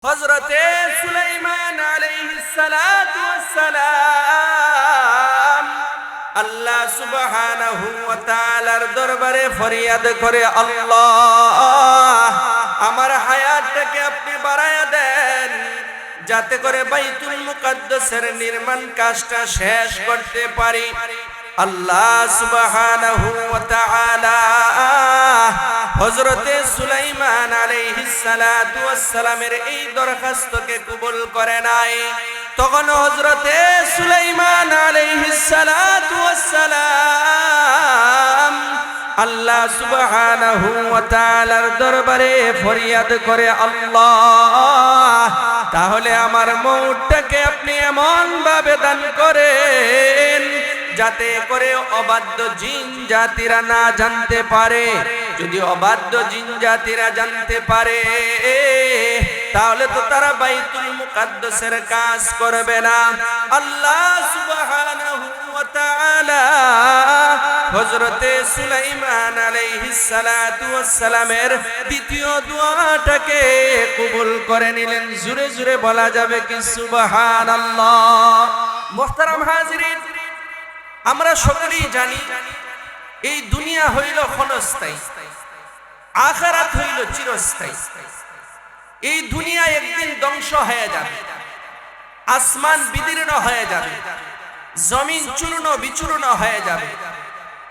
হযরতে সুলাইমান আলাইহিস সালাতু ওয়াস সালাম আল্লাহ সুবহানাহু ওয়া তাআলার দরবারে ফরিয়াদ করে, আল্লাহ আমার হায়াতটাকে আপনি বাড়ায়া দেন যাতে করে বাইতুল মুকাদ্দাসের নির্মাণ কাজটা শেষ করতে পারি। আল্লাহ সুবহানাহু ওয়া তাআলা হযরতে সুলাইমান আলাইহিস সালাতু ওয়াস সালামের এই দরখাস্তকে কবুল করে নাই। তখন হযরতে সুলাইমান আলাইহিস সালাতু ওয়াস সালাম আল্লাহ সুবহানাহু ওয়া তাআলার দরবারে ফরিয়াদ করে, আল্লাহ তাহলে আমার মউতটাকে আপনি এমন ভাবে দান করেন যাতে করে অবাধ্য জিন জাতিরা না জানতে পারে। যদি অবাধ্য জিন জাতিরা জানতে পারে তাহলে তো তারা বাইতুল মুকাদ্দাসের কাজ করবে না। আল্লাহ সুবহানাহু ওয়া তাআলা হযরতে সুলাইমান আলাইহিস সালাতু ওয়াস সালামের দ্বিতীয় দোয়াটাকে কবুল করে নিলেন। জোরে জোরে বলা যাবে কি সুবহানাল্লাহ। মুহতারাম হাজিরিন, আমরা সকলেই জানি এই দুনিয়া হইল ক্ষণস্থায়ী, আখিরাত হইল চিরস্থায়ী। এই দুনিয়া একদিন ধ্বংস হয়ে যাবে, আসমান বিদীর্ণ হয়ে যাবে, জমিন চূর্ণ বিচূর্ণ হয়ে যাবে,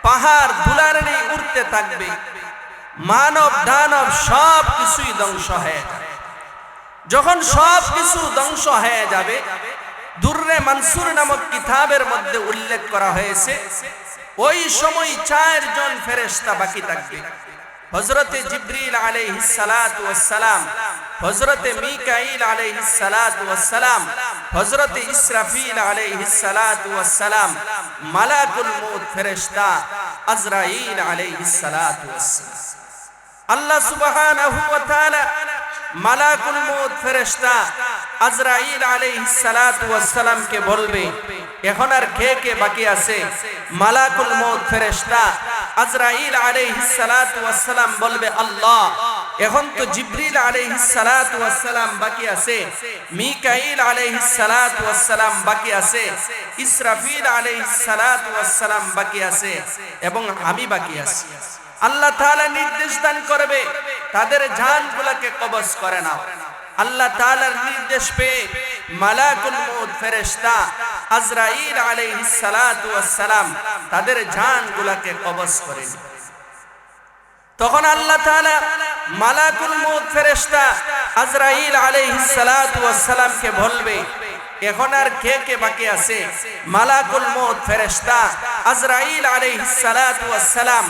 পাহাড় ধুলারে উড়তে থাকবে, মানব দানব সব কিছুই ধ্বংস হয়ে যাবে। যখন সব কিছু ধ্বংস হয়ে যাবে, দুররে মানসুর নামক কিতাবের মধ্যে উল্লেখ করা হয়েছে ওই সময় 4 জন ফেরেশতা বাকি থাকবে। হযরতে জিবরিল আলাইহিস সালাতু ওয়াস সালাম, হযরতে মিকাঈল আলাইহিস সালাতু ওয়াস সালাম, হযরতে ইসরাফিল আলাইহিস সালাতু ওয়াস সালাম, মালাকুল মউত ফেরেশতা আজরাইল আলাইহিস সালাতু ওয়াস সালাম। আল্লাহ সুবহানাহু ওয়া তাআলা মালাকুল মউত ফেরেশতা আজরাইল আলাইহিস সালাতু ওয়াস সালাম কে বলবে, এখন আর কে কে বাকি আছে? মালাকুল মউত ফেরেশতা আজরাইল আলাইহিস সালাতু ওয়াস সালাম বলবে, আল্লাহ এখন তো জিবরিল আলাইহিস সালাতু ওয়াস সালাম বাকি আছে, মিকাঈল আলাইহিস সালাতু ওয়াস সালাম বাকি আছে, ইসরাফিল আলাইহিস সালাতু ওয়াস সালাম বাকি আছে এবং আমি বাকি আছি। আল্লাহ তাআলা নির্দেশ দান করবে তাদের জানগুলোকে কবজ করে নাও। আল্লাহ তাআলার নির্দেশ পেয়ে মালাকুল মউত ফেরেশতা আজরাইল আলাইহিস সালাতু ওয়াস সালাম তাদের জানগুলোকে কবজ করে নেয়। তখন আল্লাহ তাআলা মালাকুল মউত ফেরেশতা আজরাইল আলাইহিস সালাতু ওয়াস সালামকে বলবে, এখন আর কে কে বাকি আছে? মালাকুল মউত ফেরেশতা আজরাইল আলাইহিস সালাতু ওয়াস সালাম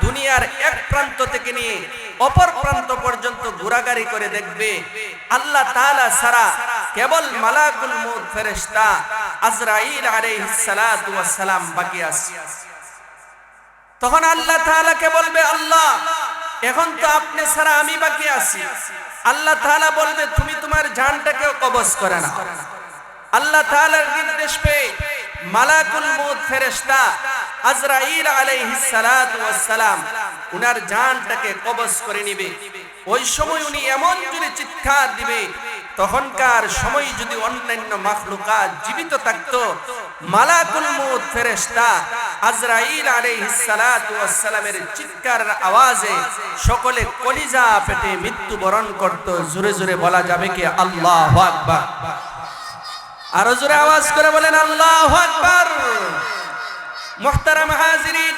দুনিয়ার এক প্রান্ত থেকে নিয়ে অপর প্রান্ত পর্যন্ত ঘোরাঘুরি করে দেখবে আল্লাহ তাআলা ছাড়া কেবল মালাকুল মউত ফেরেশতা আজরাইল আলাইহিস সালাতু ওয়াস সালাম বাকি আছে। তখন আল্লাহ তাআলাকে বলবে, আল্লাহ এখন তো আপনি ছাড়া আমি বাকি আছি। আল্লাহ তাআলা বলবে, তুমি তোমার জানটাকেও কবজ করে নাও। আল্লাহ তাআলার নির্দেশ পেয়ে মালাকুল মউত ফেরেশতা আজরাইল আলাইহিস সালাতু ওয়াস সালাম উনার জানটাকে কবজ করে নেবে। ওই সময় উনি এমন জোরে চিৎকার দিবে, তখনকার সময় যদি অন্যান্য মাখলুকাত জীবিত থাকতো, মালাকুল মউত ফেরেশতা আজরাইল আলাইহিস সালাতু ওয়াস সালামের চিৎকারের আওয়াজে সকলে কলিজা পেটে মৃত্যুবরণ করত। জোরে জোরে বলা যাবে কি আল্লাহু আকবার। আরো জোরে আওয়াজ করে বলেন আল্লাহু আকবার। মুহতারাম হাজিরিন,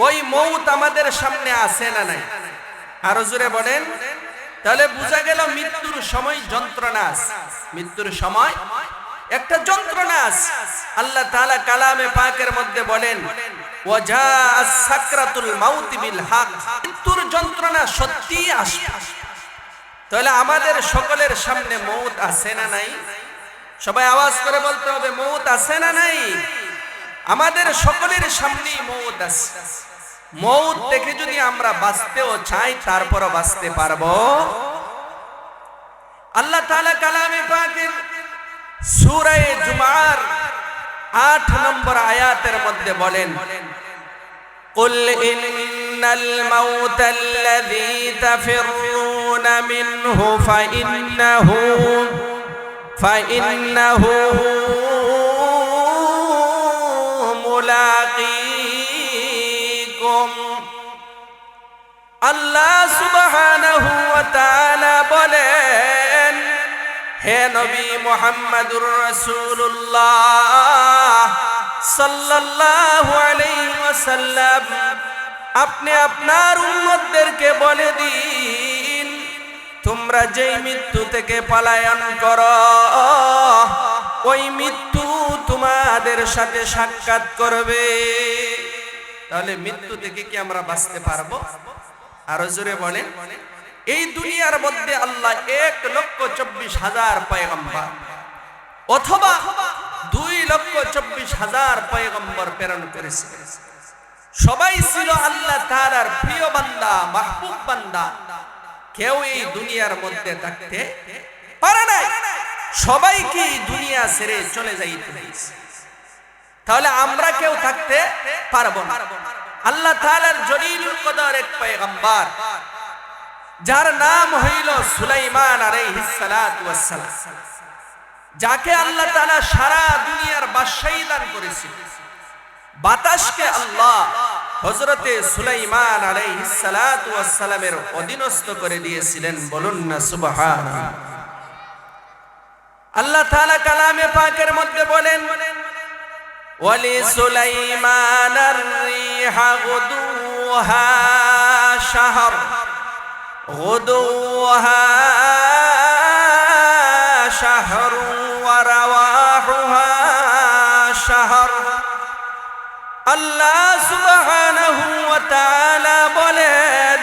ওই মউত আমাদের সামনে আছে না নাই? আরো জোরে বলেন। তাহলে বোঝা গেল মৃত্যুর সময় যন্ত্রণা আছে, মৃত্যুর সময় একটা যন্ত্রণা আছে। আল্লাহ তাআলা কালামে পাকের মধ্যে বলেন, ওয়াজাআস সাকরাতুল মাউত বিল হক, মৃত্যুর যন্ত্রণা সত্যি আসবে। তাহলে আমাদের সকলের সামনে মউত আছে না নাই? সবাই আওয়াজ করে বলতে হবে, মউত আছে না নাই? আমাদের সকলের সামনেই মউত আছে। মউত দেখে যদি আমরা বাঁচতেও চাই তারপরও বাঁচতে পারবো? আল্লাহ তাআলা কালামে পাকের সূরা জুমার 8 নম্বর আয়াতের মধ্যে বলেন, কুল ইন্নাল মাউতাল্লাযী তাফিরুন تنتقمون منه فإنه ملاقيكم আল্লাহ সুবহানাহু ওয়া তাআলা বলেন, হে নবী মুহাম্মদুর রাসূলুল্লাহ সাল্লাল্লাহু আলাইহি ওয়াসাল্লাম, আপনি আপনার উম্মতদেরকে বলে দিন, তোমরা যেই মৃত্যু থেকে পলায়ন করো ওই মৃত্যু তোমাদের সাথে সাক্ষাৎ করবে। তাহলে মৃত্যু থেকে কি আমরা বাঁচতে পারবো? আরো জোরে বলেন। এই দুনিয়ার মধ্যে আল্লাহ 1,24,000 পয়গম্বর অথবা 2,24,000 পয়গম্বর প্রেরণ করেছিলেন। সবাই ছিল আল্লাহ তাআলার প্রিয় বান্দা, মাহবুব বান্দা। কেউ এই দুনিয়ার মধ্যে থাকতে পারে না। সবাইকে এই দুনিয়া ছেড়ে চলে যাইতে হয়েছে। তাহলে আমরা কেউ থাকতে পারবো না। আল্লাহ তাআলার জলিলুল কদর এক পয়গম্বর, যার নাম হইল সুলাইমান আলাইহিস সালাতু ওয়াস সালাম, যাকে আল্লাহ তাআলা সারা দুনিয়ার বাদশাহী দান করেছিলেন। বাতাসকে আল্লাহ হযরতে সুলাইমান আলাইহিস সালাতু ওয়াস সালামের অধীনস্থ করে দিয়েছিলেন। বলুন না সুবহানাল্লাহ। আল্লাহ তাআলা কালামে পাকের মধ্যে বলেন, ওয়ালি সুলাইমানার রিহা গুদুহা শাহর গুদুহা শাহর ওয়া রাওয়াহুহা শাহর। আল্লাহ সুবহানাহু ওয়া তাআলা বলেন,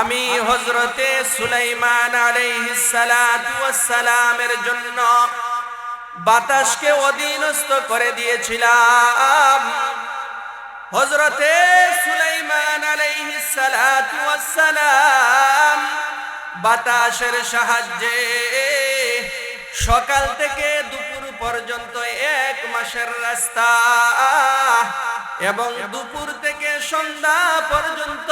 আমি হযরতে সুলাইমান আলাইহিস সালাতু ওয়াস সালামের জন্য বাতাসকে অধীনস্থ করে দিয়েছিলাম। হযরতে সুলাইমান আলাইহিস সালাতু ওয়াস সালাম বাতাসের সাহায্যে সকাল থেকে দুপুর পর্যন্ত 1 মাসের রাস্তা এবং দুপুর থেকে সন্ধ্যা পর্যন্ত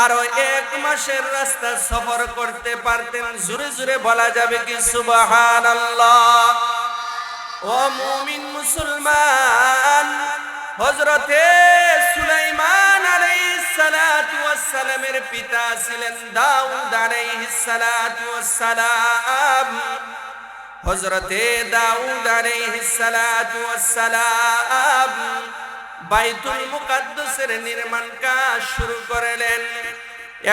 আরো 1 মাসের রাস্তা সফর করতে পারতেন। জোরে জোরে বলা যাবে কি সুবহানাল্লাহ? ও মুমিন মুসলমান, হযরতে সুলাইমান আলাইহিস সালাতু ওয়াস সালামের পিতা ছিলেন দাউদ আলাইহিস সালাতু ওয়াস সালাম। হযরতে দাউদ আলাইহিস সালাতু ওয়াস সালাম বাইতুল মুকাদ্দাসের নির্মাণ কাজ শুরু করলেন,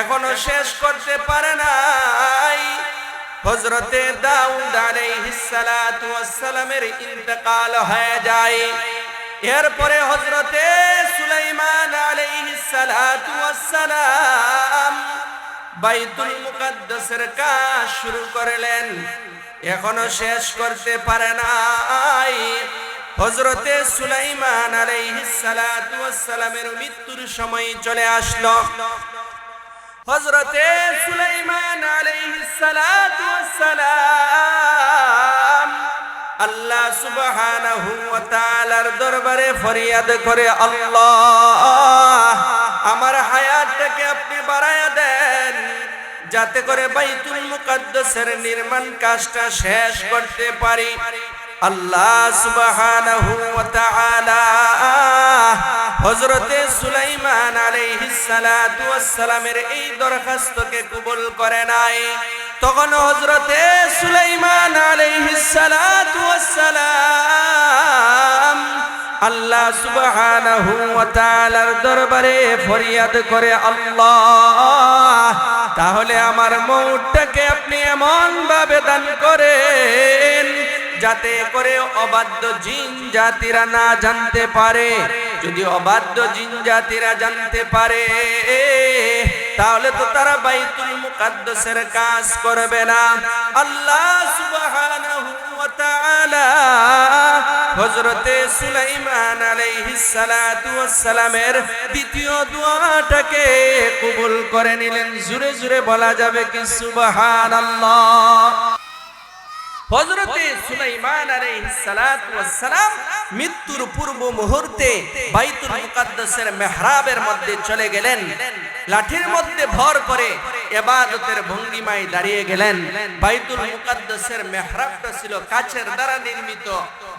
এখনো শেষ করতে পারে নাই। হযরতে দাউদ আলাইহিস সালাতু ওয়াস সালামের ইন্তেকাল হয়ে যায়। এরপরে হযরতে সুলাইমান আলাইহিস সালাতু ওয়াস সালাম বাইতুল মুকাদ্দাসের কাজ শুরু করলেন, এখনো শেষ করতে পারে নাই। হযরতে সুলাইমান আলাইহিস সালাতু ওয়াস সালামের মৃত্যুর সময় চলে আসলো। হযরতে সুলাইমান আলাইহিস সালাতু ওয়াস সালাম আল্লাহ সুবহানাহু ওয়া তাআলার দরবারে ফরিয়াদ করে, আল্লাহ আমার হায়াতটাকে আপনি বাড়ায়া দেন, যাতে করে বাইতুল মুকাদ্দাসের নির্মাণ কাজটা শেষ করতে পারি। আল্লাহ সুবহানাহু ওয়া তাআলা হযরতে সুলাইমান আলাইহিস সালাতু ওয়াস সালামের এই দরখাস্তকে কবুল করে নাই। তখন হযরতে সুলাইমান আলাইহিস সালাতু ওয়াস সালাম আল্লাহ সুবহানাহু ওয়া তাআলার দরবারে ফরিয়াদ করে, আল্লাহ তাহলে আমার মউতটাকে আপনি এমন ভাবে দান করেন যাতে করে অবাধ্য জিন জাতিরা না জানতে পারে। যদি অবাধ্য জিন জাতিরা জানতে পারে তাহলে তো তারা বাইতুল মুকাদ্দাসের কাজ করবে না। আল্লাহ সুবহানাহু ওয়া তাআলা হযরতে সুলাইমান আলাইহিস সালাতু ওয়াস সালামের দ্বিতীয় দোয়াটাকে কবুল করে নিলেন। জোরে জোরে বলা যাবে কি সুবহানাল্লাহ? হযরতে সুলাইমান আলাইহিস সালাতু ওয়াস সালাম মৃত্যুর পূর্ব মুহূর্তে বাইতুল মুকাদ্দাসের মিহরাবের মধ্যে চলে গেলেন, লাঠির মধ্যে ভর করে ইবাদতের ভঙ্গিমায় দাঁড়িয়ে গেলেন। বাইতুল মুকাদ্দাসের মিহরাবটা ছিল কাচের দ্বারা নির্মিত,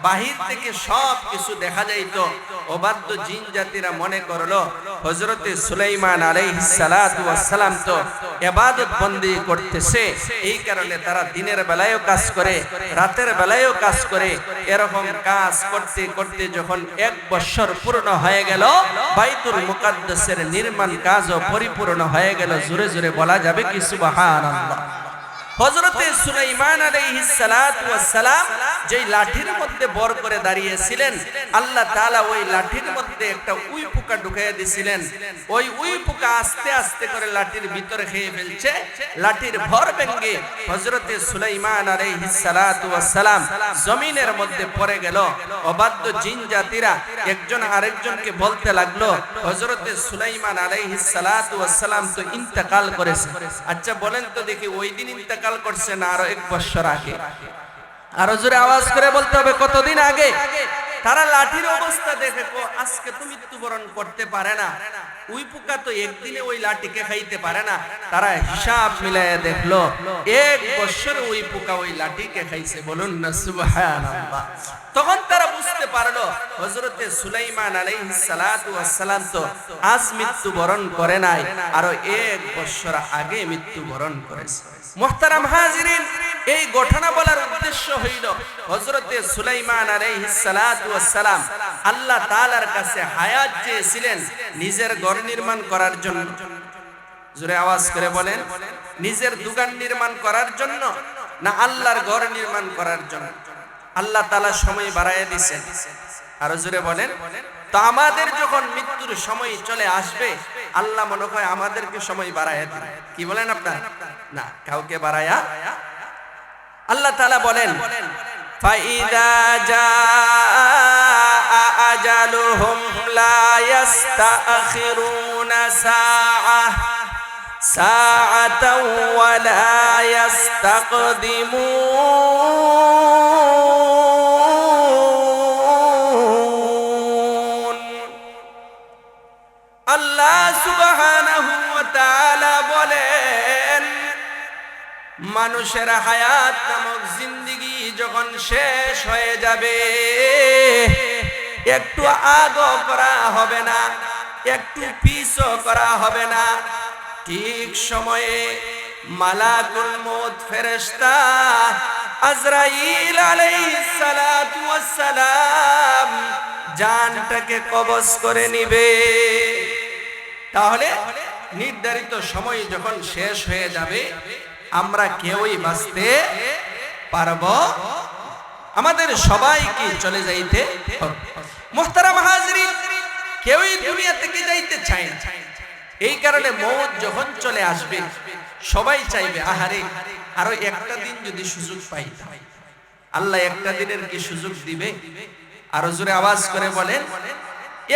বাহির থেকে সব কিছু দেখা যাইত। অবাধ্য জিন জাতিরা মনে করলো হযরতে সুলাইমান আলাইহিস সালাতু ওয়াস সালাম তো ইবাদত বন্দি করতেছে, এই কারণে তারা দিনের বেলায়ও কাজ করে, রাতের বেলায়ও কাজ করে। এরকম কাজ করতে করতে যখন 1 বছর পূর্ণ হয়ে গেল, বাইতুল মুকাদ্দাসের নির্মাণ কাজও পরিপূর্ণ হয়ে গেল। জোরে জোরে বলা যাবে কি সুবহানাল্লাহ। হযরতে সুলাইমান আলাইহিস সালাতু ওয়াস সালাম যেই লাঠির মধ্যে বর করে দাঁড়িয়েছিলেন, আল্লাহ তাআলা ওই লাঠির মধ্যে একটা উই পোকা ঢুকিয়ে দিয়েছিলেন। ওই উই পোকা আস্তে আস্তে করে লাঠির ভিতরে খেয়ে ফেলছে। লাঠির ভর ভেঙে হযরতে সুলাইমান আলাইহিস সালাতু ওয়াস সালাম জমিনের মধ্যে পড়ে গেল। অবাধ্য জিন জাতিরা একজন আরেকজনকে বলতে লাগলো, হযরতে সুলাইমান আলাইহিস সালাতু ওয়াস সালাম তো ইন্তেকাল করেছে। আচ্ছা বলেন তো দেখি, ওই দিন ইন্তেকাল করছে না আরো 1 বছর আগে? আরো জোরে আওয়াজ করে বলতে হবে, কতদিন আগে? তারা লাঠির অবস্থা দেখে আজকে তো মৃত্যুবরণ করতে পারে না, ওই পোকা তো একদিনে ওই লাঠিকে খাইতে পারে না। তারা হিসাব মিলায়ে দেখলো 1 বছর ওই পোকা ওই লাঠিকে খাইছে। বলুন না সুবহানাল্লাহ। তখন তারা বুঝতে পারলো হযরতে সুলাইমান আলাইহিস সালাতু ওয়াস সালাম তো আজ মৃত্যুবরণ করে নাই, আরো 1 বছর আগে মৃত্যুবরণ করেছে। মুহতারাম হাজিরিন, এই ঘটনা বলার উদ্দেশ্য হইল হযরতে সুলাইমান আলাইহিস সালাতু ওয়াস সালাম আল্লাহ তাআলার কাছে হায়াত চেয়েছিলেন নিজের ঘর নির্মাণ করার জন্য। জোরে আওয়াজ করে বলেন, নিজের দোকান নির্মাণ করার জন্য না আল্লাহর ঘর নির্মাণ করার জন্য? আল্লাহ তাআলা সময় বাড়ায় দিয়েছেন। আর জোরে বলেন। তো আমাদের যখন মৃত্যুর সময় চলে আসবে, আল্লাহ মনে হয় আমাদেরকে সময় বাড়ায় দিবে। কি বলেন আপনারা? না, কাউকে বাড়ায়া আল্লাহ তাআলা বলেন, ফাইদা জাআ আজালুহুম লা ইস্তাখিরুনা সাআতাও ওয়া লা ইস্তাকদিমুন। আল্লাহ সুবহানাহু ওয়া তাআলা বলেন, মানুষের হায়াত নামক জিন্দেগি যখন শেষ হয়ে যাবে, একটু আগও করা হবে না, একটু পিছও করা হবে না। ঠিক সময়ে মালাকুল মউত ফেরেশতা আজরাইল আলাইহিস সালাতু ওয়াস সালাম জানটাকে কবজ করে নিবে। তাহলে নির্ধারিত সময় যখন শেষ হয়ে যাবে, আমরা কেউই বাঁচতে পারবো, আমাদের সবাইকে চলে যাইতে হবে। মুহতারাম হাজিরিন, কেউই দুনিয়া থেকে যাইতে চায় না। এই কারণে মওত যখন চলে আসবে, সবাই চাইবে আহারে আরো একটা দিন যদি সুযোগ পাই। আল্লাহ একটা দিনের কি সুযোগ দিবে? আরো জোরে আওয়াজ করে বলেন।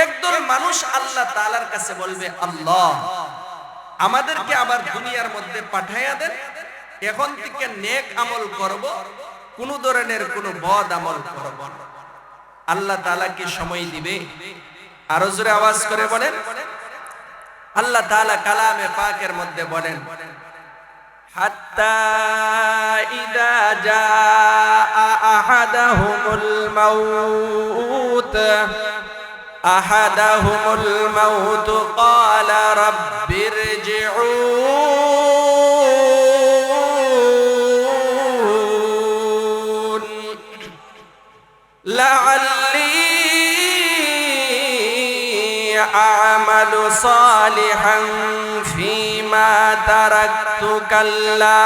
একদল মানুষ আল্লাহ তাআলার কাছে বলবে, আল্লাহ আমাদেরকে আবার দুনিয়ার মধ্যে পাঠাইয়া দেন, এখন থেকে নেক আমল করব, কোন ধরনের কোন বদ আমল করব না। আল্লাহ তাআলা কি সময় দিবে? আরো জোরে আওয়াজ করে বলেন। আল্লাহ তাআলা কালামে পাকের মধ্যে বলেন, হাত্তা ইদা জাআ আহাদাহুমুল মাউত ক্বালা রাব্বিরজিউন লাআল্লি আ'মালু সালিহান ফীমা তারাকতু কাল্লা।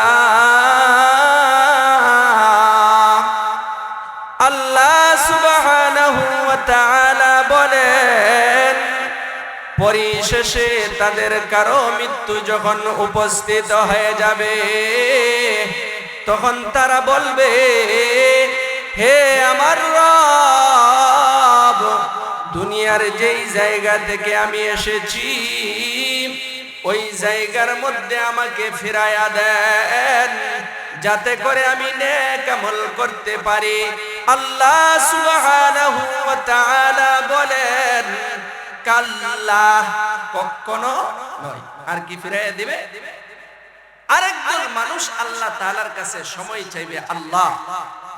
আল্লাহ সুবহানাহু ওয়া তাআলা বলেন, পরিশেষে তাদের কারো মৃত্যু যখন উপস্থিত হয়ে যাবে, তখন তারা বলবে, হে আমার রব, দুনিয়ার যেই জায়গা থেকে আমি এসেছি ওই জায়গার মধ্যে আমাকে ফিরাইয়া দেন, যাতে করে আমি নেক আমল করতে পারি। আল্লাহ সুবহানাহু ওয়া তাআলা বলেন কাল্লা, কখনো নয়। আর কি ফিরাইয়া দিবে? আরেকদল মানুষ আল্লাহ তাআলার কাছে সময় চাইবে, আল্লাহ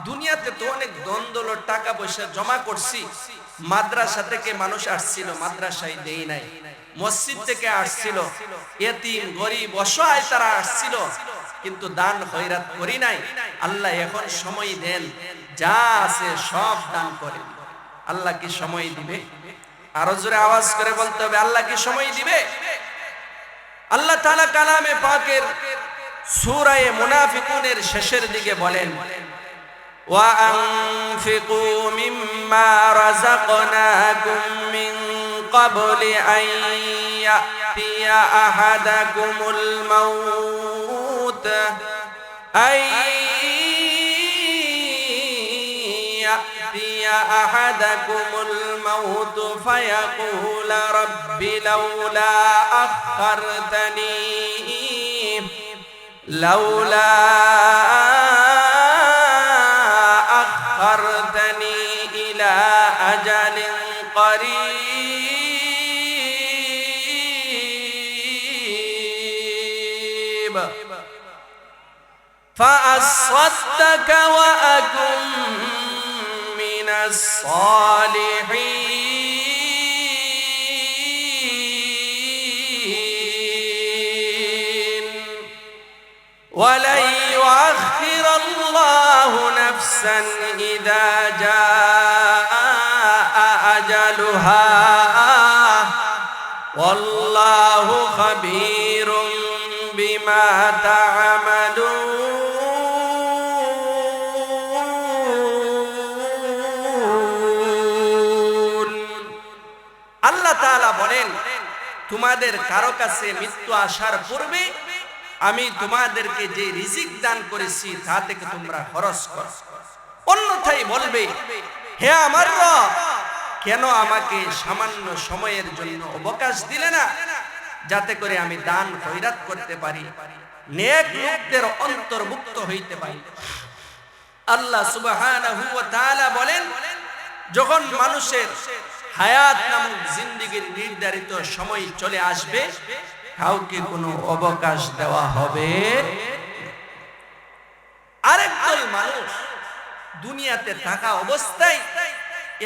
দুনিয়াতে তো অনেক দ্বন্দ্ব, টাকা পয়সা জমা করছি, মাদ্রাসা থেকে মানুষ আসছিল, মাদ্রাসায় দেই নাই, মসজিদ থেকে আসছিল, এতিম গরিব অসহায় তারা আসছিল, কিন্তু দান খয়রাত করি নাই। আল্লাহ এখন সময় দেন, যা আছে সব দান করে। আল্লাহ কি সময় দিবে? আরো জোরে আওয়াজ করে বলতে হবে, আল্লাহ কি সময় দিবে? আল্লাহ তাআলা কালামে পাকের সূরা মুনাফিকুনের শেষের দিকে বলেন, ওয়া আনফিকু মিম্মা রাযাকনাকুম মিন ক্বাবলি আন ইয়াতিয়া আহাদাকুমুল মাউত أحدكم الموت فيقول رب لولا أخرتني إلى أجل قريب فأصدق وأكن من الصالحين ولن يؤخر الله نفسا إذا جاء أجلها والله خبير بما تعملون তোমাদের কারো কাছে মৃত্যু আসার পূর্বে আমি তোমাদেরকে যে রিজিক দান করেছি তা থেকে তোমরা খরচ করো, অন্যথায় বলবে হে আমার রব, কেন আমাকে সামান্য সময়ের জন্য অবকাশ দিলে না, যাতে করে আমি দান খয়রাত করতে পারি, নেক লোকদের অন্তর্ভুক্ত হইতে পারি। আল্লাহ সুবহানাহু ওয়া তাআলা বলেন, যখন মানুষের হায়াত নামক জিন্দেগীর নির্ধারিত সময় চলে আসবে, কাউকে কোনো অবকাশ দেওয়া হবে। আরেকদল মানুষ দুনিয়াতে থাকা অবস্থায়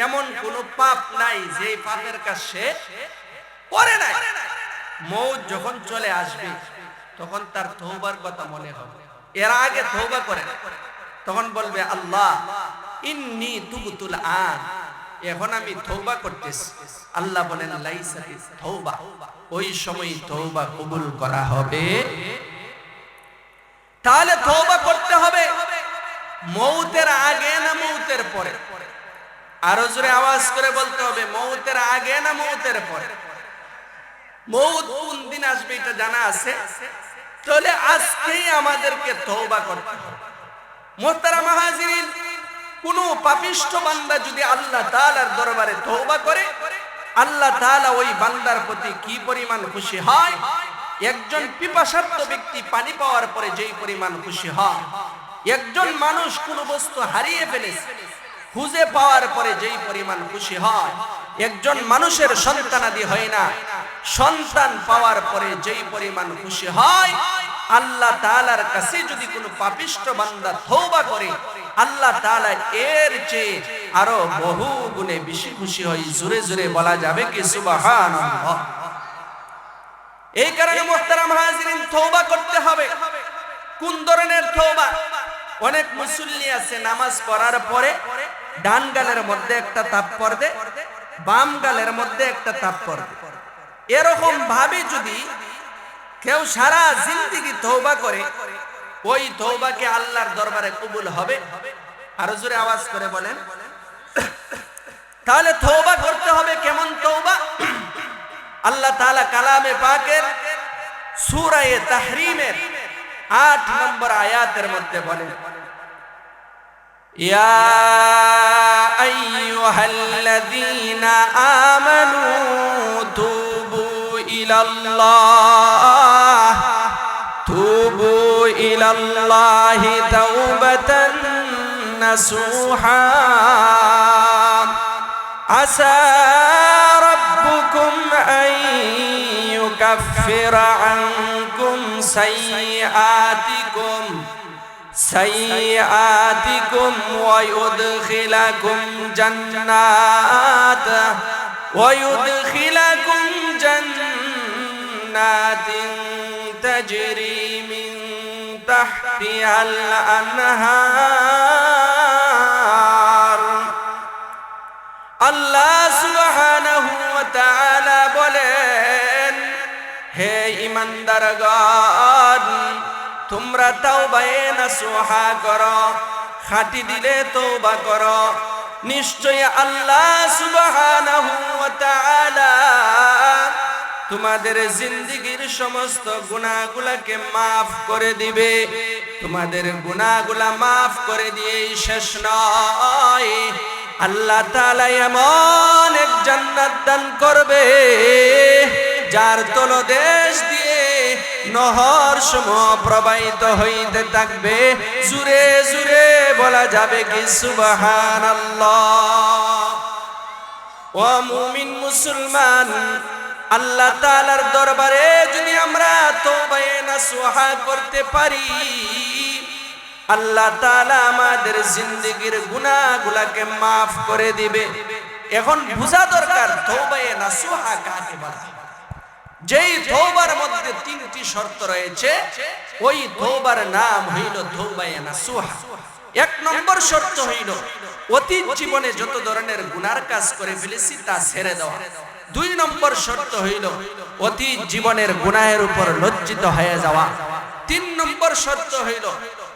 এমন কোন পাপ নাই যে পাপের কাজ সে করে নাই, মৌত যখন চলে আসবে তখন তার তওবার কথা মনে হবে, এর আগে তওবা করে না, তখন বলবে আল্লাহ ইন্নী তুবতুল আন, এখন আমি তওবা করতেছি। আল্লাহ বলেন লাইসা তওবা, ওই সময় তওবা কবুল করা হবে। তাহলে তওবা করতে হবে মৌতের আগে না মৌতের পরে? আরো জোরে আওয়াজ করে বলতে হবে, মৌতের আগে না মৌতের পরে? মৌত কোন দিন আসবে এটা জানা আছে, তাহলে আজকেই আমাদেরকে তওবা করতে হবে। মুহতারাম হাজিরিন, কোন পাপিষ্ঠ বান্দা যদি আল্লাহ তাআলার দরবারে তওবা করে, আল্লাহ তাআলা ওই বান্দার প্রতি কি পরিমাণ খুশি হয়। একজন পিপাসার্ত ব্যক্তি পানি পাওয়ার পরে যেই পরিমাণ খুশি হয়, একজন মানুষ কোন বস্তু হারিয়ে ফেলেছে খুঁজে পাওয়ার পরে যেই পরিমাণ খুশি হয়, একজন মানুষের সন্তানাদি হয় না, সন্তান পাওয়ার পরে যেই পরিমাণ খুশি হয়, আল্লাহ তাআলার কাছে যদি কোনো পাপিষ্ঠ বান্দা তওবা করে, আল্লাহ তাআলা এর চেয়ে আরো বহু গুণে বেশি খুশি হয়। জোরে জোরে বলা যাবে কি সুবহানাল্লাহ? এই কারণে মুহতারাম হাজিরিন, তওবা করতে হবে। কোন ধরনের তওবা? অনেক মুসল্লি আছে নামাজ পড়ার পরে ডান গালের মধ্যে একটা তাপ্পর দেয়, বাম গালের মধ্যে একটা তাপ্পর দেয়। এরকম ভাবে যদি কেউ সারা জিন্দেগি তওবা করে, ওই তওবাকে আল্লাহর দরবারে কবুল হবে। আরো জোরে আওয়াজ করে বলেন। তাহলে তওবা করতে হবে কেমন তওবা? আল্লাহ তাআলা কালামে পাকের সূরা তাহরিমের 8 নম্বর আয়াতের মধ্যে বলেন, ইয়া আইয়ুহাল্লাযীনা আমানু তুবু ইলাল্লাহ ইলাল্লাহি তাওবাতান নাসুহা আসা রাব্বুকুম আন ইউকাফিরা আনকুম সাইয়্যাতিকুম ওয়া ইউদখিলাকুম জান্নাতিন তাজরি মিন তাহতিহাল আনহার। আল্লাহ সুবহানাহু ওয়া তাআলা বলেন, হে ঈমানদারগণ, তোমরা তাওবায়ে নাসুহা করো, খাঁটি দিলে তওবা করো। নিশ্চয় আল্লাহ সুবহানাহু ওয়া তাআলা তোমাদের জিন্দেগীর সমস্ত গুনাহগুলোকে মাফ করে দিবে। তোমাদের গুনাহগুলা মাফ করে দিয়েই শেষ নয়, আল্লাহ তাআলা এমন এক জান্নাত দান করবে যার তলদেশ দিয়ে নহর সমূহ প্রবাহিত হইতে থাকবে। জুরে জুরে বলা যাবে কি সুবহানাল্লাহ। ও মুমিন মুসলমান, আল্লাহ তাআলার দরবারে যদি আমরা তওবায়ে নাসুহা করতে পারি, আল্লাহ তাআলা আমাদের জিন্দেগীর গুনাহগুলোকে মাফ করে দিবে। এখন বুঝা দরকার তওবায়ে নাসুহা কাকে বলে। যেই তওবার মধ্যে তিনটি শর্ত রয়েছে, ওই তওবার নাম হইল তওবায়ে নাসুহা। এক নম্বর শর্ত হইল অতীত জীবনে যত ধরনের গুনার কাজ করে ফেলেছি তা ছেড়ে দেওয়া। দুই নম্বর শর্ত হইল অতীত জীবনের গুনাহের উপর লজ্জিত হয়ে যাওয়া। তিন নম্বর শর্ত হইল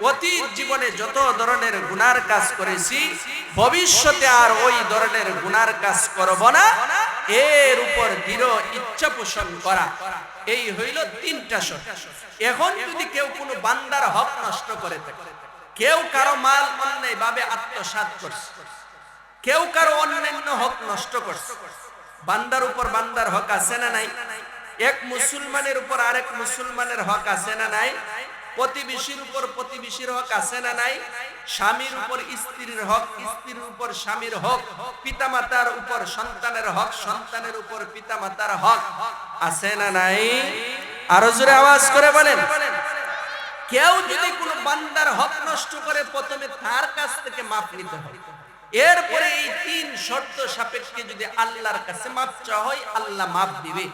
অতীত জীবনে যত ধরনের গুনার কাজ করেছি ভবিষ্যতে আর ওই ধরনের গুনার কাজ করব না, এর উপর দৃঢ় ইচ্ছা পোষণ করা। এই হইল তিনটা শর্ত। এখন যদি কেউ কোনো বান্দার হক নষ্ট করে থাকে, কেউ কারো মাল অন্যায় ভাবে আত্মসাৎ করছে, কেউ কারো অন্যান্য হক নষ্ট করছে, বান্দার উপর বান্দার হক আছে না নাই? এক মুসলমানের উপর আরেক মুসলমানের হক আছে না নাই? প্রতিবেশীর উপর প্রতিবেশীর হক আছে না নাই? স্বামীর উপর স্ত্রীর হক, স্ত্রীর উপর স্বামীর হক, পিতামাতার উপর সন্তানের হক, সন্তানের উপর পিতামাতার হক আছে না নাই? আরো জোরে আওয়াজ করে বলেন। কেউ যদি কোনো বান্দার হক নষ্ট করে, প্রথমে তার কাছ থেকে মাফ নিতে হবে। এরপরে এই তিন শর্ত সাপেক্ষে যদি আল্লাহর কাছে মাফ চাওয়া হয়, আল্লাহ মাফ দিবে।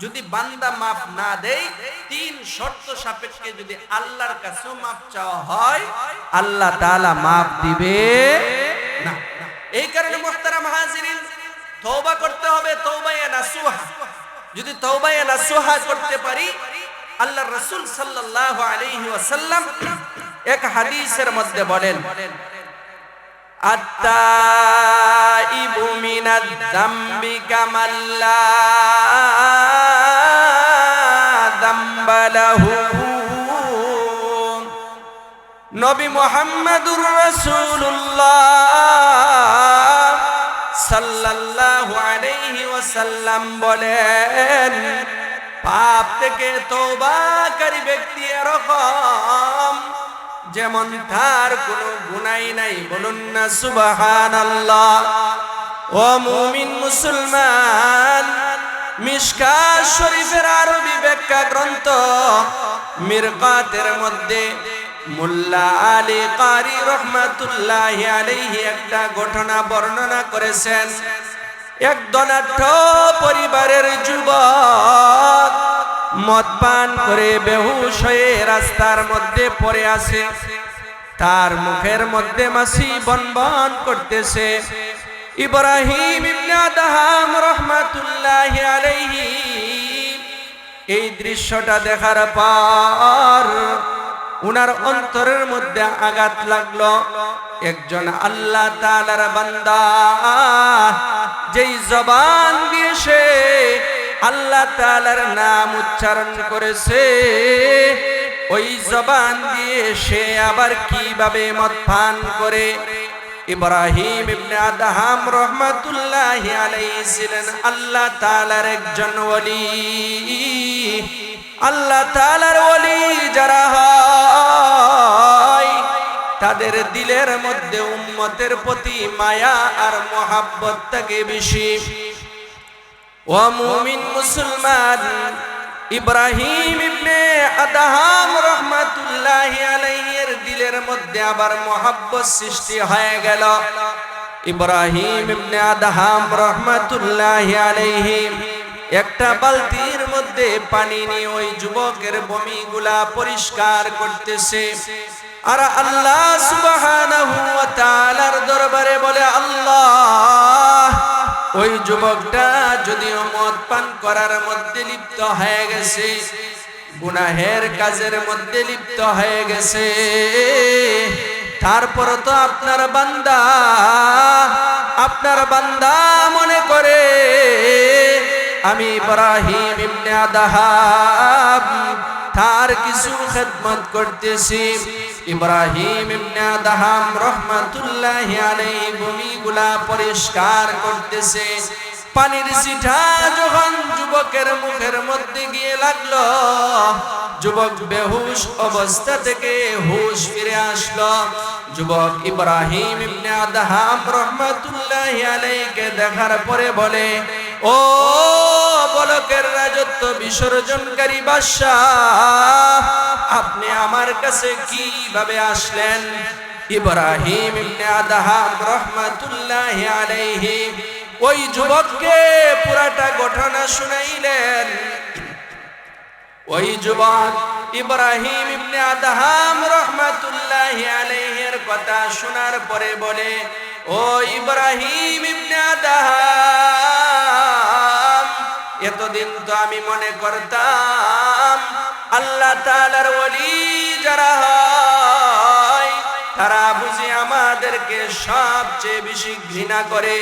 যদি বান্দা মাফ না দেয়, তিন শর্ত সাপেক্ষে যদি আল্লাহর কাছে মাফ চাওয়া হয়, আল্লাহ তাআলা মাফ দিবে না। এই কারণে মুহতারাম হাজিরিন, তওবা করতে হবে, তওবায়ে নাসুহা। যদি তওবায়ে নাসুহা করতে পারি, আল্লাহর রাসূল সাল্লাল্লাহু আলাইহি ওয়াসাল্লাম এক হাদিসের মধ্যে বলেন, আত-তাইবু মিনাদ-যামবি কামাল্লা যামবা লাহু। নবী মুহাম্মদুর রাসূলুল্লাহ সাল্লাল্লাহু আলাইহি ওয়াসাল্লাম বলেন, পাপ থেকে তওবাকারী ব্যক্তি এরকম যেমন তার কোনো গুনাহ নাই। বলুন না সুবহানাল্লাহ। ও মুমিন মুসলমান, মিশকাত শরীফের আরবি ব্যাখ্যা গ্রন্থ মিরকাতের মধ্যে মোল্লা আলী কারি রহমাতুল্লাহি আলাইহি একটা ঘটনা বর্ণনা করেছেন। এক ধনাঢ্য পরিবারের যুবক মদ পান করে বেহুশ হয়ে রাস্তার মধ্যে পড়ে আছে। তার মুখের মধ্যে মাছি বনবন করতেছে। ইব্রাহিম ইবনে আদহাম রাহমাতুল্লাহি আলাইহি এই দৃশ্যটা দেখার পর উনার অন্তরের মধ্যে আঘাত লাগলো। একজন আল্লাহ তাআলার বান্দা যেই জবান দিয়ে সে আল্লাহ তাআলার নাম উচ্চারণ করেছে, ওই জবান দিয়ে সে আবার কিভাবে মদ পান করে। ইব্রাহিম ইবনে আদহাম রাহমাতুল্লাহি আলাইহি ছিলেন আল্লাহ তাআলার একজন ওলি। আল্লাহ তাআলার ওলি যারা হয় তাদের দিলের মধ্যে উম্মতের প্রতি মায়া আর মোহাব্বত থাকে বেশি। ও মুমিন মুসলমান, ইব্রাহিম ইবনে আদহাম রাহমাতুল্লাহি আলাইহির দিলের মধ্যে আবার মোহাব্বত সৃষ্টি হয়ে গেল। ইব্রাহিম ইবনে আদহাম রাহমাতুল্লাহি আলাইহি একটা বালতির মধ্যে পানি নিয়ে ওই যুবকের বমিগুলা পরিষ্কার করতেছে। আর আল্লাহ সুবহানাহু ওয়া তাআলার দরবারে বলে, আল্লাহ, ওই যুবকটা যদিও মদ পান করার মধ্যে লিপ্ত হয়ে গেছে, গুনাহের কাজের মধ্যে লিপ্ত হয়ে গেছে, তারপর তো আপনার বান্দা মনে করে আমি ইব্রাহিম ইবনে আদহাম তার কিছু খেদমত করতেছি। ইব্রাহিম ইবনে আদহাম রাহমাতুল্লাহি আলাইহি ভূমিগুলা পরিষ্কার করতেছে। পানির ছিটা যখন যুবকের মুখের মধ্যে গিয়ে লাগলো, যুবক বেহুশ অবস্থা থেকে হুশ ফিরে আসলো। যুবক ইব্রাহিম ইবনে আদহাম রাহমাতুল্লাহি আলাইহিকে দেখার পরে বলে, ও বলকের রাজত্ব বিসর্জনকারী বাদশাহ, আপনি আমার কাছে কিভাবে আসলেন? ইব্রাহিম ইবনে আদহাম রাহমাতুল্লাহি আলাইহি ওই যুবককে পুরাটা ঘটনা শুনাইলেন। ওই যুবক ইব্রাহিম ইবনে আদহাম রাহমাতুল্লাহি আলাইহির কথা শোনার পরে বলে, ও ইব্রাহিম ইবনে আদহাম, এতদিন তো আমি মনে করতাম আল্লাহ তাআলার ওলি যারা হয় তারা বুঝি আমাদেরকে সবচেয়ে বেশি ঘৃণা করে।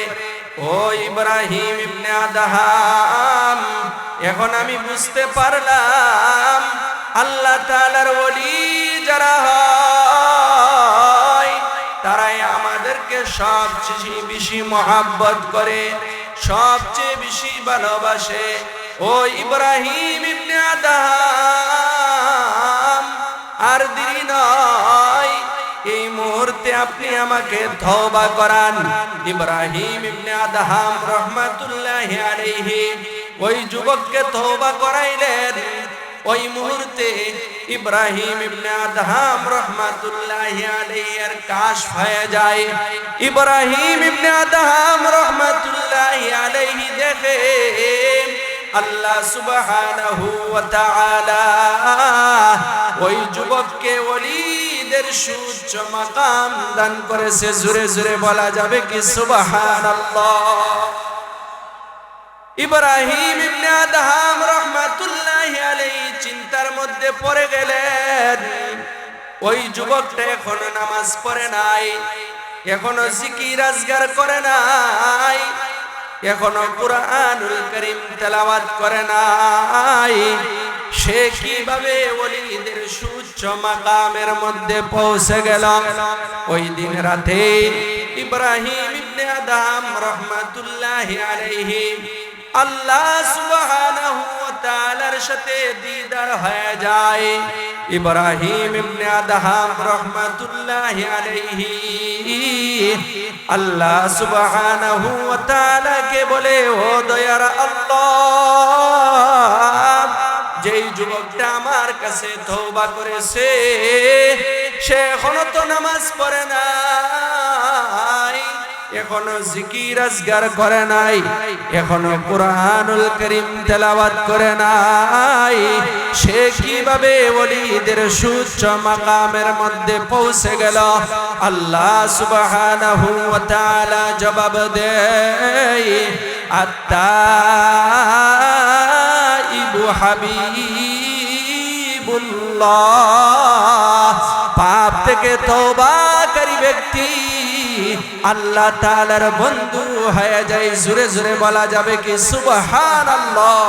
ও ইব্রাহিম ইবনে আদহাম, এখন আমি বুঝতে পারলাম আল্লাহ তাআলার ওলি যারা হয় তারাই আমাদেরকে সবচেয়ে বেশি মহব্বত করে, সবচেয়ে বেশি ভালোবাসে। ও ইব্রাহিম ইবনে আদহাম, আর দেরি নয়, এই মুহূর্তে আপনি আমাকে তওবা করান। ইব্রাহিম ইবনে আদহাম রাহমাতুল্লাহি আলাইহি ওই যুবককে তওবা করাইলেন। ওই মুহূর্তে ইব্রাহিম ইবনে আদহাম রাহমাতুল্লাহি আলাইহি এর কাশফ হয়ে যায়। ইব্রাহিম ইবনে আদহাম রাহমাতুল্লাহি আলাইহি দেখে আল্লাহ সুবহানাহু ওয়া তাআলা ওই যুবককে ওলিদের সুউচ্চ মাকাম দান করেছে। জোরে জোরে বলা যাবে কি সুবহানাল্লাহ। ইব্রাহিম ইবনে আদহাম রাহমাতুল্লাহি আলাইহি চিন্তার মধ্যে পড়ে গেলেন। ওই যুবকটা এখনো নামাজ পড়ে নাই, এখনো জিকির আজগার করে নাই, এখনো কুরআনুল কারীম তেলাওয়াত করে নাই। সে কিভাবে ওলিদের সুউচ্চ মাকামের মধ্যে পৌঁছে গেল? ওই দিন রাতে ইব্রাহিম ইবনে আদহাম রাহমাতুল্লাহি আলাইহি আল্লাহ সুবহানাহু ওয়া তাআলার সাথে দিদার হয়ে যায়। ইব্রাহিম ইবনে আদহাম রাহমাতুল্লাহি আলাইহি আল্লাহ সুবহানাহু ওয়া তাআলাকে বলে, ও দয়ার আল্লাহ, যেই যুবকটা আমার কাছে তওবা করেছে সে এখনো তো নামাজ পড়ে নাই, এখনো জিকির আজগার করে নাই, এখনো কুরআনুল কারীম তেলাওয়াত করে নাই, সে কিভাবে ওলিদের সুউচ্চ মাকামের মধ্যে পৌঁছে গেল? আল্লাহ সুবহানাহু ওয়া তাআলা জবাব দেয়, আত-তাইবু হাবিবুল্লাহ, পাপ থেকে তওবাকারী ব্যক্তি আল্লাহ তাআলার বন্ধু হয়ে যায়। জোরে জোরে বলা যাবে কি সুবহানাল্লাহ।